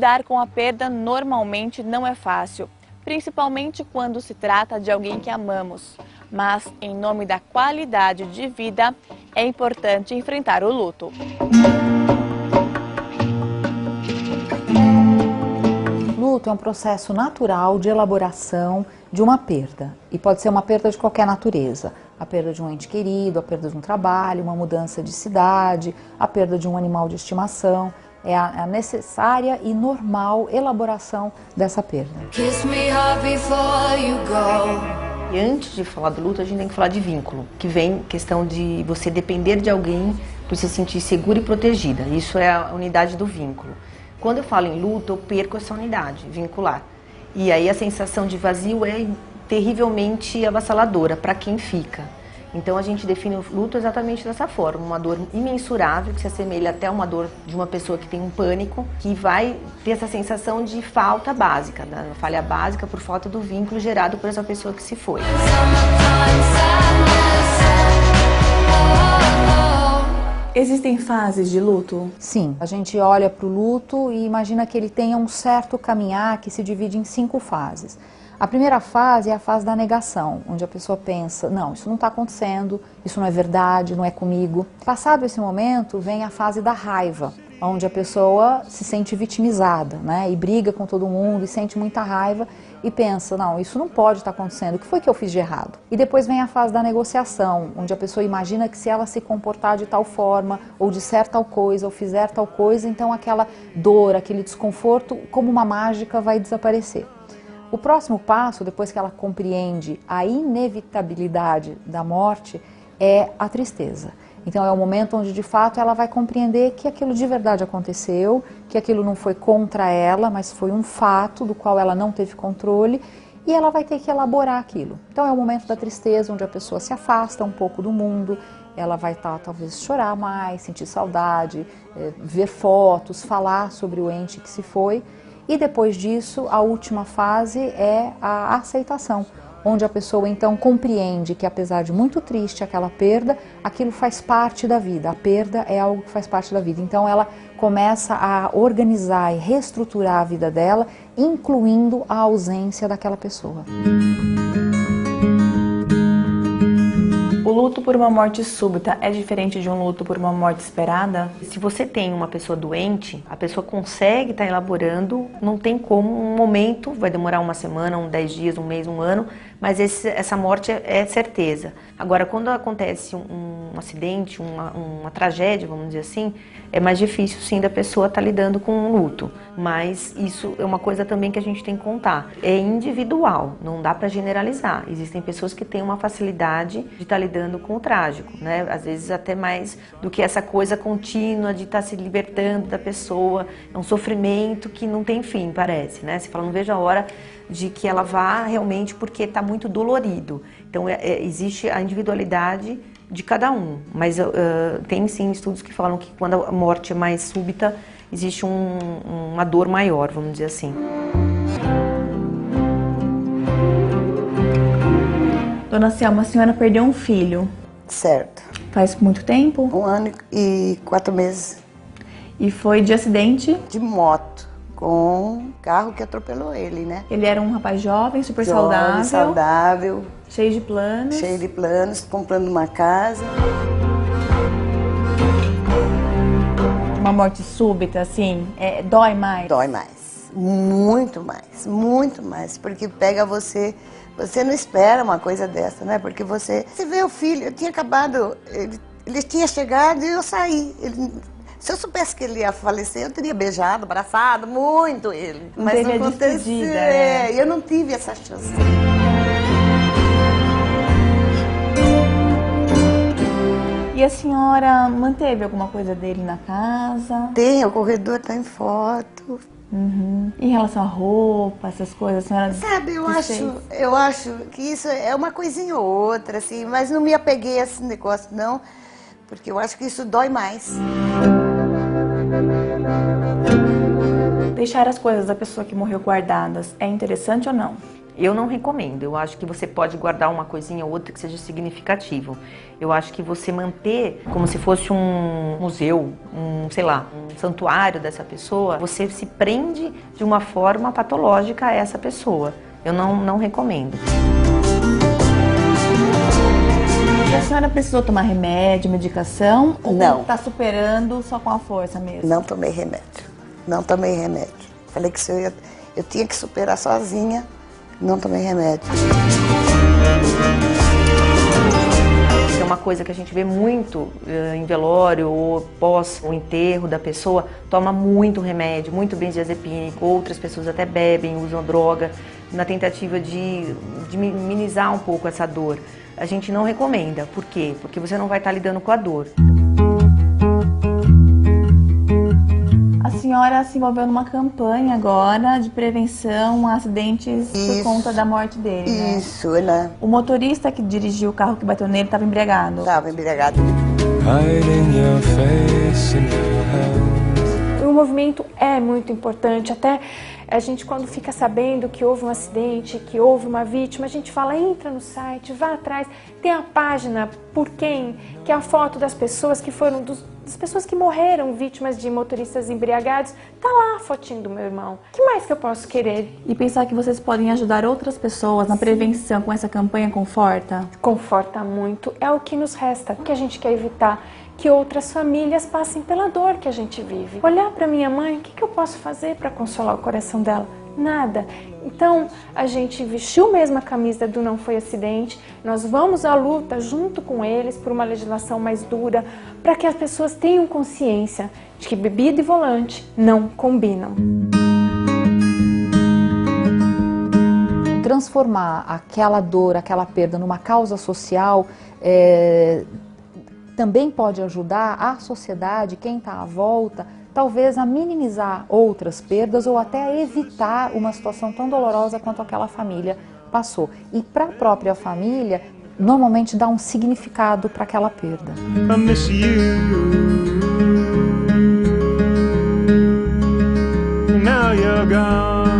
Lidar com a perda normalmente não é fácil, principalmente quando se trata de alguém que amamos. Mas, em nome da qualidade de vida, é importante enfrentar o luto. Luto é um processo natural de elaboração de uma perda. E pode ser uma perda de qualquer natureza. A perda de um ente querido, a perda de um trabalho, uma mudança de cidade, a perda de um animal de estimação. É a necessária e normal elaboração dessa perda. E antes de falar do luto, a gente tem que falar de vínculo, que vem questão de você depender de alguém para se sentir segura e protegida. Isso é a unidade do vínculo. Quando eu falo em luto, eu perco essa unidade vincular. E aí a sensação de vazio é terrivelmente avassaladora para quem fica. Então a gente define o luto exatamente dessa forma, uma dor imensurável, que se assemelha até a uma dor de uma pessoa que tem um pânico, que vai ter essa sensação de falta básica, da falha básica por falta do vínculo gerado por essa pessoa que se foi. Existem fases de luto? Sim, a gente olha para o luto e imagina que ele tenha um certo caminhar que se divide em 5 fases. A primeira fase é a fase da negação, onde a pessoa pensa, não, isso não está acontecendo, isso não é verdade, não é comigo. Passado esse momento, vem a fase da raiva, onde a pessoa se sente vitimizada, né, e briga com todo mundo e sente muita raiva e pensa, não, isso não pode estar acontecendo, o que foi que eu fiz de errado? E depois vem a fase da negociação, onde a pessoa imagina que se ela se comportar de tal forma, ou disser tal coisa, ou fizer tal coisa, então aquela dor, aquele desconforto, como uma mágica, vai desaparecer. O próximo passo, depois que ela compreende a inevitabilidade da morte, é a tristeza. Então é o momento onde de fato ela vai compreender que aquilo de verdade aconteceu, que aquilo não foi contra ela, mas foi um fato do qual ela não teve controle e ela vai ter que elaborar aquilo. Então é o momento da tristeza, onde a pessoa se afasta um pouco do mundo, ela vai talvez chorar mais, sentir saudade, ver fotos, falar sobre o ente que se foi. E depois disso, a última fase é a aceitação, onde a pessoa então compreende que apesar de muito triste aquela perda, aquilo faz parte da vida, a perda é algo que faz parte da vida. Então ela começa a organizar e reestruturar a vida dela, incluindo a ausência daquela pessoa. O luto por uma morte súbita é diferente de um luto por uma morte esperada? Se você tem uma pessoa doente, a pessoa consegue estar elaborando, não tem como um momento, vai demorar uma semana, 10 dias, um mês, um ano, mas essa morte é certeza. Agora, quando acontece um acidente, uma tragédia, vamos dizer assim, é mais difícil sim da pessoa estar lidando com um luto. Mas isso é uma coisa também que a gente tem que contar. É individual, não dá para generalizar. Existem pessoas que têm uma facilidade de estar lidando com o trágico, né? Às vezes até mais do que essa coisa contínua de estar se libertando da pessoa. É um sofrimento que não tem fim, parece, né? Você fala, não vejo a hora de que ela vá realmente porque está muito dolorido. Então existe a individualidade de cada um, mas tem sim estudos que falam que quando a morte é mais súbita, existe uma dor maior, vamos dizer assim. Dona Selma, a senhora perdeu um filho. Certo. Faz muito tempo? 1 ano e 4 meses. E foi de acidente? De moto, com um carro que atropelou ele, né? Ele era um rapaz jovem, super Jovem, saudável. Cheio de planos. Cheio de planos, comprando uma casa. Uma morte súbita, assim, dói mais? Dói mais. Muito mais. Porque pega você... Você não espera uma coisa dessa, né? Porque você vê o filho, eu tinha acabado, ele tinha chegado e eu saí. Se eu soubesse que ele ia falecer, eu teria beijado, abraçado muito ele. Não mas teve não aconteceu. Eu não tive essa chance. E a senhora manteve alguma coisa dele na casa? Tem, o corredor tá em foto. Uhum. Em relação à roupa, essas coisas, a senhora... Sabe, eu acho que isso é uma coisinha ou outra, assim, mas não me apeguei a esse negócio, não, porque eu acho que isso dói mais. Deixar as coisas da pessoa que morreu guardadas é interessante ou não? Eu não recomendo, eu acho que você pode guardar uma coisinha ou outra que seja significativo. Eu acho que você manter como se fosse um museu, sei lá, um santuário dessa pessoa, você se prende de uma forma patológica a essa pessoa. Eu não recomendo. E a senhora precisou tomar remédio, medicação? Ou Não. está superando só com a força mesmo? Não tomei remédio. Não tomei remédio. Falei que eu tinha que superar sozinha. Não tomei remédio. É uma coisa que a gente vê muito em velório ou pós o enterro da pessoa, toma muito remédio, muito benzodiazepínico, outras pessoas até bebem, usam droga, na tentativa de minimizar um pouco essa dor. A gente não recomenda. Por quê? Porque você não vai estar lidando com a dor. A senhora se envolveu numa campanha agora de prevenção a acidentes por conta da morte dele, né? Isso, né? O motorista que dirigiu o carro que bateu nele estava embriagado. Estava embriagado. O movimento é muito importante, até a gente quando fica sabendo que houve um acidente, que houve uma vítima, a gente fala, entra no site, vá atrás, tem a página Por Quem, que é a foto das pessoas que foram, das pessoas que morreram vítimas de motoristas embriagados, tá lá a fotinho do meu irmão. O que mais que eu posso querer? E pensar que vocês podem ajudar outras pessoas na prevenção com essa campanha conforta? Conforta muito, é o que nos resta, o que a gente quer evitar. Que outras famílias passem pela dor que a gente vive. Olhar para minha mãe, o que eu posso fazer para consolar o coração dela? Nada. Então, a gente vestiu mesmo a camisa do Não Foi Acidente, nós vamos à luta junto com eles por uma legislação mais dura, para que as pessoas tenham consciência de que bebida e volante não combinam. Transformar aquela dor, aquela perda numa causa social também pode ajudar a sociedade, quem está à volta, talvez a minimizar outras perdas ou até a evitar uma situação tão dolorosa quanto aquela família passou. E para a própria família, normalmente dá um significado para aquela perda. I miss you. Now you're gone.